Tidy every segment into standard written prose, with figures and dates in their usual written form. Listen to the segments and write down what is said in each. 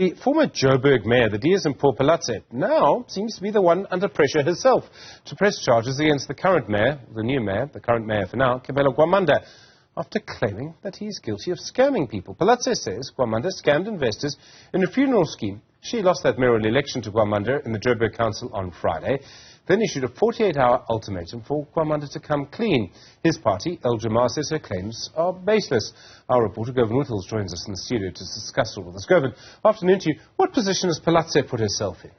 The former Joburg mayor, the DA's Mpho Phalatse, now seems to be the one under pressure herself to press charges against the current mayor, the new mayor, the current mayor for now, Kabelo Gwamanda, after claiming that he's guilty of scamming people. Phalatse says Gwamanda scammed investors in a funeral scheme. She lost that mayoral election to Gwamanda in the Joburg Council on Friday, then issued a 48-hour ultimatum for Gwamanda to come clean. His party, Al-Jamaa, says her claims are baseless. Our reporter Govan Whittles joins us in the studio to discuss all of this. Govan, afternoon to you. What position has Phalatse put herself in?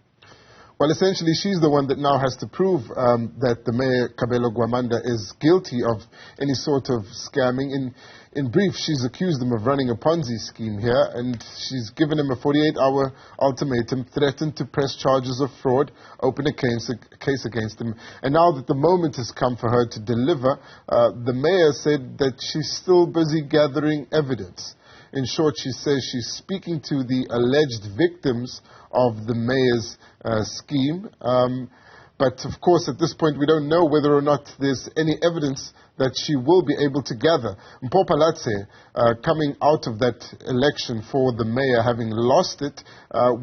Well, essentially, she's the one that now has to prove that the mayor, Kabelo Gwamanda, is guilty of any sort of scamming. In brief, she's accused him of running a Ponzi scheme here, and she's given him a 48-hour ultimatum, threatened to press charges of fraud, open a case against him. And now that the moment has come for her to deliver, the mayor said that she's still busy gathering evidence. In short, she says she's speaking to the alleged victims of the mayor's scheme. But, of course, at this point, we don't know whether or not there's any evidence that she will be able to gather. Mpho Phalatse, coming out of that election for the mayor, having lost it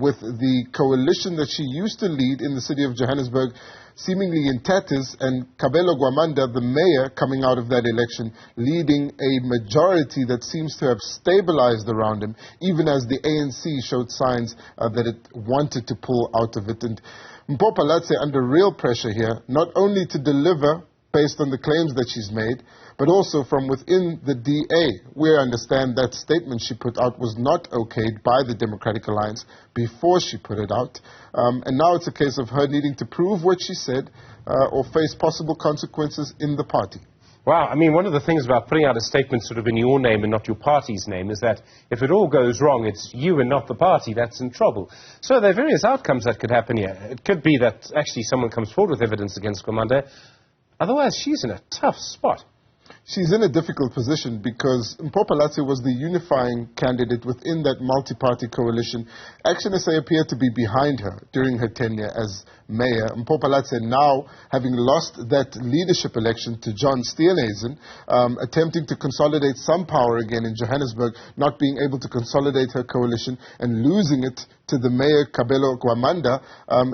with the coalition that she used to lead in the city of Johannesburg, seemingly in tatters, and Kabelo Gwamanda, the mayor, coming out of that election, leading a majority that seems to have stabilized around him, even as the ANC showed signs that it wanted to pull out of it. And Mpho Phalatse under real pressure here, not only to deliver based on the claims that she's made, but also from within the DA. We understand that statement she put out was not okayed by the Democratic Alliance before she put it out. And now it's a case of her needing to prove what she said or face possible consequences in the party. Wow, I mean, one of the things about putting out a statement sort of in your name and not your party's name is that if it all goes wrong, it's you and not the party that's in trouble. So there are various outcomes that could happen here. It could be that actually someone comes forward with evidence against Gwamanda. Otherwise, she's in a tough spot. She's in a difficult position because Mpho Phalatse was the unifying candidate within that multi-party coalition. Action SA appeared to be behind her during her tenure as mayor. Mpho Phalatse now, having lost that leadership election to John Steenhuisen, attempting to consolidate some power again in Johannesburg, not being able to consolidate her coalition and losing it to the mayor, Kabelo Gwamanda,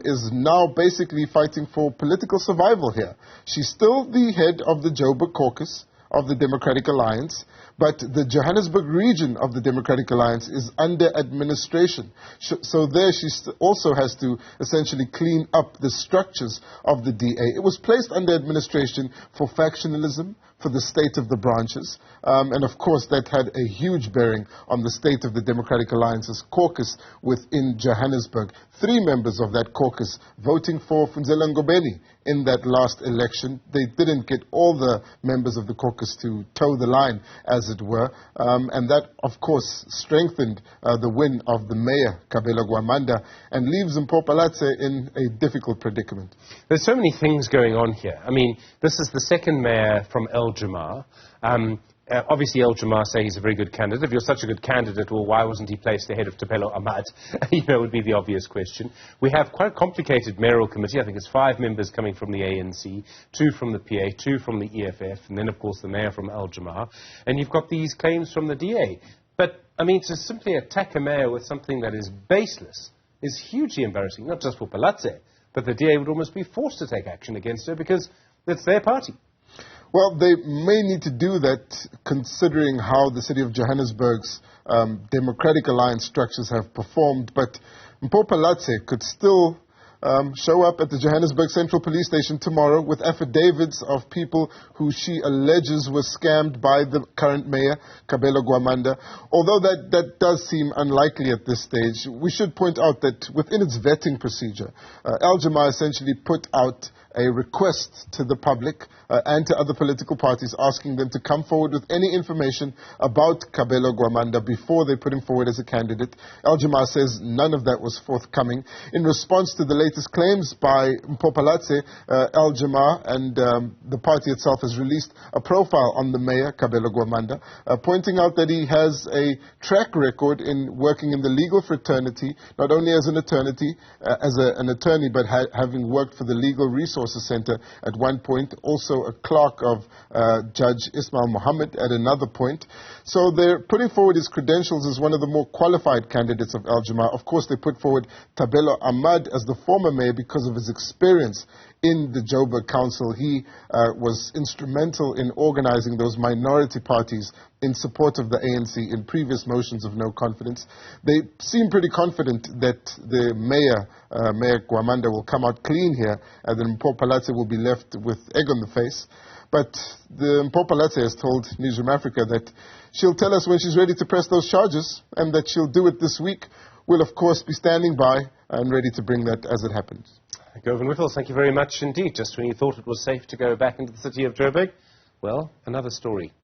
is now basically fighting for political survival here. She's still the head of the Joburg caucus of the Democratic Alliance, but the Johannesburg region of the Democratic Alliance is under administration. So there she also has to essentially clean up the structures of the DA. It was placed under administration for factionalism, for the state of the branches, and of course that had a huge bearing on the state of the Democratic Alliance's caucus within Johannesburg. 3 members of that caucus voting for Funzela Ngobeni in that last election. They didn't get all the members of the caucus to toe the line, as it were, and that of course strengthened the win of the mayor, Kabelo Gwamanda, and leaves Mpho Phalatse in a difficult predicament. There's so many things going on here. I mean, this is the second mayor from Al-Jamaa. Obviously, Al-Jamaa say he's a very good candidate. If you're such a good candidate, well, why wasn't he placed ahead of Thapelo Ahmad? Would be the obvious question. We have quite a complicated mayoral committee. I think it's 5 members coming from the ANC, 2 from the PA, 2 from the EFF, and then, of course, the mayor from Al-Jamaa. And you've got these claims from the DA. But, I mean, to simply attack a mayor with something that is baseless is hugely embarrassing, not just for Phalatse, but the DA would almost be forced to take action against her because it's their party. Well, they may need to do that considering how the city of Johannesburg's Democratic Alliance structures have performed. But Mpho Phalatse could still show up at the Johannesburg Central Police Station tomorrow with affidavits of people who she alleges were scammed by the current mayor, Kabelo Gwamanda. Although that does seem unlikely at this stage, we should point out that within its vetting procedure, Al-Jamaa essentially put out a request to the public and to other political parties asking them to come forward with any information about Kabelo Gwamanda before they put him forward as a candidate. Al-Jamaa says none of that was forthcoming. In response to the latest claims by Mpho Phalatse, Al-Jamaa and the party itself has released a profile on the mayor, Kabelo Gwamanda, pointing out that he has a track record in working in the legal fraternity, not only as an attorney, but having worked for the Legal Resource Resources Center at one point, also a clerk of Judge Ismail Mohammed at another point. So they're putting forward his credentials as one of the more qualified candidates of Al-Jama. Of course, they put forward Kabelo Gwamanda as the former mayor because of his experience in the Joburg Council. He was instrumental in organizing those minority parties in support of the ANC in previous motions of no confidence. They seem pretty confident that the mayor, Mayor Gwamanda, will come out clean here, and then Mpho Phalatse will be left with egg on the face. But the Mpho Phalatse has told Newzroom Afrika that she'll tell us when she's ready to press those charges, and that she'll do it this week. We'll, of course, be standing by and ready to bring that as it happens. Govan Whittles, thank you very much indeed. Just when you thought it was safe to go back into the city of Joburg, well, another story.